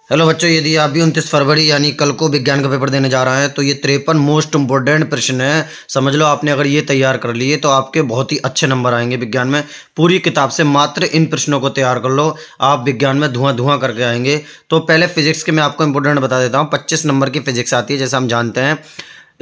Hello बच्चों, यदि आप भी 29 फरवरी यानी कल को विज्ञान का पेपर देने जा रहे हैं तो ये 53 मोस्ट इंपॉर्टेंट प्रश्न है। समझ लो, आपने अगर ये तैयार कर लिए तो आपके बहुत ही अच्छे नंबर आएंगे विज्ञान में। पूरी किताब से मात्र इन प्रश्नों को तैयार कर लो, आप विज्ञान में धुआं धुआं करके आएंगे। तो पहले फिजिक्स के मैं आपको इंपॉर्टेंट बता देता हूँ। 25 नंबर की फिजिक्स आती है, जैसे हम जानते हैं।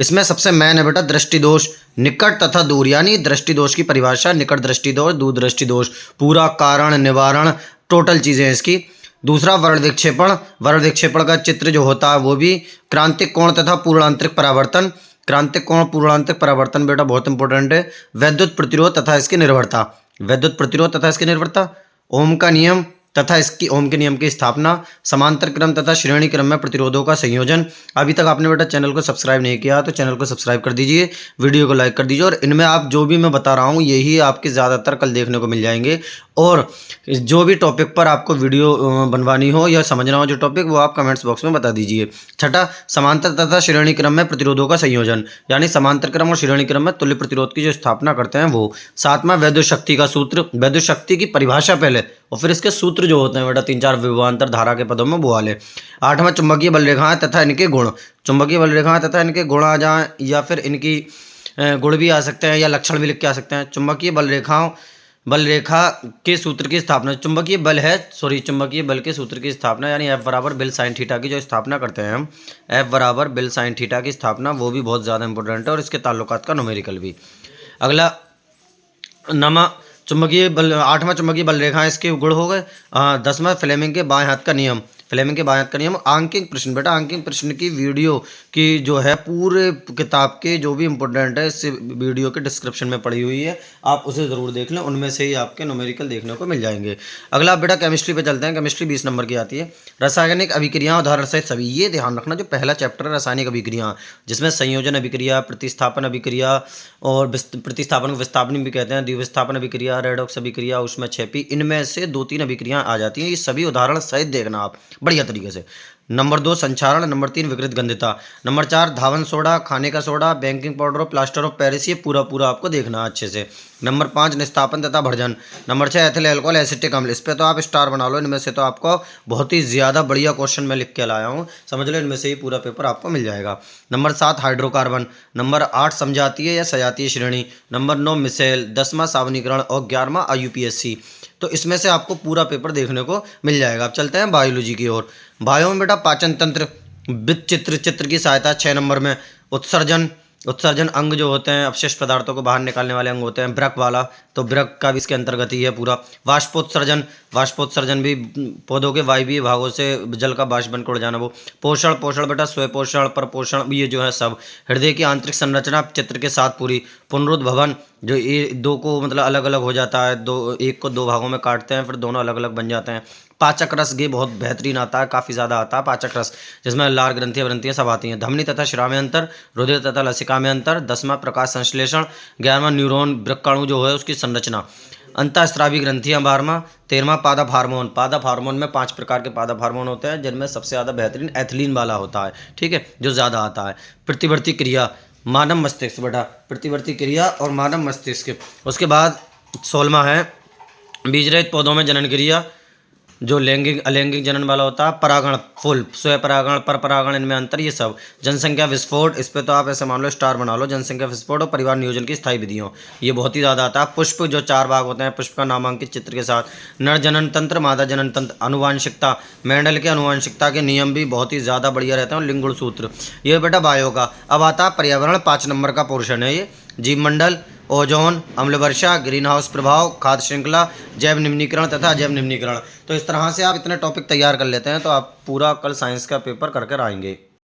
इसमें सबसे मेन है बेटा दृष्टि दोष, निकट तथा दूर। यानी दृष्टि दोष की परिभाषा, निकट दृष्टि दोष, दूर दृष्टि दोष, पूरा कारण निवारण, टोटल चीजें हैं इसकी। दूसरा वर्ण विक्षेपण, वर्ण विक्षेपण का चित्र जो होता है वो भी। क्रांतिक कोण तथा पूर्णांतरिक परावर्तन, क्रांतिक कोण पूर्णांतरिक परावर्तन बेटा बहुत इंपॉर्टेंट है। वैद्युत प्रतिरोध तथा इसकी निर्भरता, वैद्युत प्रतिरोध तथा इसकी निर्भरता। ओम का नियम तथा इसकी, ओम के नियम की स्थापना। समांतर क्रम तथा श्रेणी क्रम में प्रतिरोधों का संयोजन। अभी तक आपने बेटा चैनल को सब्सक्राइब नहीं किया तो चैनल को सब्सक्राइब कर दीजिए, वीडियो को लाइक कर दीजिए। और इनमें आप जो भी मैं बता रहा हूँ यही आपके ज़्यादातर कल देखने को मिल जाएंगे। और जो भी टॉपिक पर आपको वीडियो बनवानी हो या समझना हो जो टॉपिक, वो आप कमेंट्स बॉक्स में बता दीजिए। छठा, समांतर तथा श्रेणी क्रम में प्रतिरोधों का संयोजन, यानी समांतर क्रम और श्रेणी क्रम में तुल्य प्रतिरोध की जो स्थापना करते हैं वो। सातवां, वैद्युत शक्ति का सूत्र, वैद्युत शक्ति की परिभाषा पहले और फिर इसके सूत्र जो होते हैं बेटा 3-4 विभवांतर धारा के पदों में वो वाले। आठवां, चुंबकीय बल रेखाएं तथा इनके गुण, चुंबकीय बल रेखाएं तथा इनके गुण आ जाएं या फिर इनकी गुण भी आ सकते हैं या लक्षण भी लिख के आ सकते हैं। चुंबकीय बल रेखाओं, बल रेखा के सूत्र की स्थापना, चुंबकीय बल है चुंबकीय बल के सूत्र की स्थापना, यानी F बराबर बिल साइन थीटा की जो स्थापना करते हैं हम, F बराबर बिल साइन थीटा की स्थापना, वो भी बहुत ज़्यादा इंपॉर्टेंट है। और इसके ताल्लुकात का न्यूमेरिकल भी। अगला नमा चुंबकीय बल, आठवां चुंबकीय बल रेखा इसके गुण हो गए। 10वां फ्लेमिंग के बाएं हाथ का नियम, फ्लेमिंग के बाएं हाथ का नियम। आंकिंग प्रश्न बेटा, आंकिंग प्रश्न की वीडियो की जो है पूरे किताब के जो भी इंपॉर्टेंट है इस वीडियो के डिस्क्रिप्शन में पड़ी हुई है, आप उसे ज़रूर देख लें, उनमें से ही आपके न्यूमेरिकल देखने को मिल जाएंगे। अगला बेटा केमिस्ट्री पे चलते हैं। केमिस्ट्री 20 नंबर की आती है। रासायनिक अभिक्रियाएं उदाहरण सहित सभी, ये ध्यान रखना जो पहला चैप्टर है रासायनिक अभिक्रिया, जिसमें संयोजन अभिक्रिया, प्रतिस्थापन अभिक्रिया और प्रतिस्थापन को विस्थापन भी कहते हैं, द्विविस्थापन अभिक्रिया, रेडॉक्स अभिक्रिया, ऊष्माक्षेपी, इनमें से 2-3 अभिक्रियाएं आ जाती हैं। ये सभी उदाहरण सहित देखना आप बढ़िया तरीके से। नंबर 2 संक्षारण, नंबर 3 विकृत गंधिता, नंबर 4 धावन सोडा, खाने का सोडा, बेकिंग पाउडर और प्लास्टर ऑफ पेरिस, ये पूरा पूरा आपको देखना है अच्छे से। नंबर 5 निस्तापन तथा version, number 6 ethyl alcohol acetic अम्ल, इस पे तो आप स्टार बना लो, इनमें से तो आपको बहुत ही ज़्यादा बढ़िया क्वेश्चन मैं लिख के लाया हूँ, समझ लो, इनमें से ही पूरा पेपर आपको मिल जाएगा। नंबर 7 हाइड्रोकार्बन, नंबर 8 समजातीय या सजातीय श्रेणी, नंबर 9 मिसेल, 10वां सावनीकरण और 11वां IUPAC। तो इसमें से आपको पूरा पेपर देखने को मिल जाएगा। अब चलते हैं बायोलॉजी की ओर। बायो में बेटा पाचन तंत्र, चित्र, चित्र की सहायता 6 नंबर में। उत्सर्जन, उत्सर्जन अंग जो होते हैं अपशिष्ट पदार्थों को बाहर निकालने वाले अंग होते हैं। ब्रक वाला, तो ब्रक का भी इसके अंतर्गत ही है पूरा। वाष्पोत्सर्जन, वाष्पोत्सर्जन भी पौधों के वायवीय भागों से जल का वाष्प बनकर उड़ जाना वो। पोषण, पोषण बेटा स्वपोषण, परपोषण, ये जो है सब। हृदय की आंतरिक संरचना चित्र के साथ पूरी। पुनरुद्भवन, जो ये दो को मतलब अलग अलग हो जाता है, दो, एक को 2 भागों में काटते हैं फिर दोनों अलग अलग बन जाते हैं। पाचक रस, ये बहुत बेहतरीन आता है, काफ़ी ज़्यादा आता है पाचक रस, जिसमें लार ग्रंथियाँ ग्रंथियाँ सब आती हैं। धमनी तथा शिरा में अंतर, रुधिर तथा लसिका में अंतर। 10वां प्रकाश संश्लेषण। 11वां न्यूरॉन वृक्काणु जो है उसकी संरचना। अंतःस्रावी ग्रंथियाँ 12वां। 13वां पादप हार्मोन, पादप हार्मोन में 5 प्रकार के पादप हार्मोन होते हैं, जिनमें सबसे ज़्यादा बेहतरीन एथिलीन वाला होता है, ठीक है, जो ज़्यादा आता है। प्रतिवर्ती क्रिया, मानव मस्तिष्क बेटा, प्रतिवर्ती क्रिया और मानव मस्तिष्क। उसके बाद 16वां है बीज रहित पौधों में जनन क्रिया, जो लैंगिक अलैंगिक जनन वाला होता है। परागण, फूल, स्वपरागण, पर परागण, इनमें अंतर, ये सब। जनसंख्या विस्फोट, इस पे तो आप ऐसे मान लो स्टार बना लो, जनसंख्या विस्फोट और परिवार नियोजन की स्थायी विधियों, ये बहुत ही ज़्यादा आता है। पुष्प, जो 4 भाग होते हैं, पुष्प का नामांकित चित्र के साथ। नर जनन तंत्र, मादा जनन तंत्र। अनुवांशिकता, मेंडल के अनुवांशिकता के नियम भी बहुत ही ज़्यादा बढ़िया रहते हैं। लिंगुण सूत्र, ये बेटा बायो का। अब आता है पर्यावरण, 5 नंबर का पोर्शन है ये। जीवमंडल, ओजोन, अम्ल वर्षा, ग्रीन हाउस प्रभाव, खाद्य श्रृंखला, जैव निम्नीकरण तथा अजैव निम्नीकरण। तो इस तरह से आप इतने टॉपिक तैयार कर लेते हैं तो आप पूरा कल साइंस का पेपर करके आएंगे।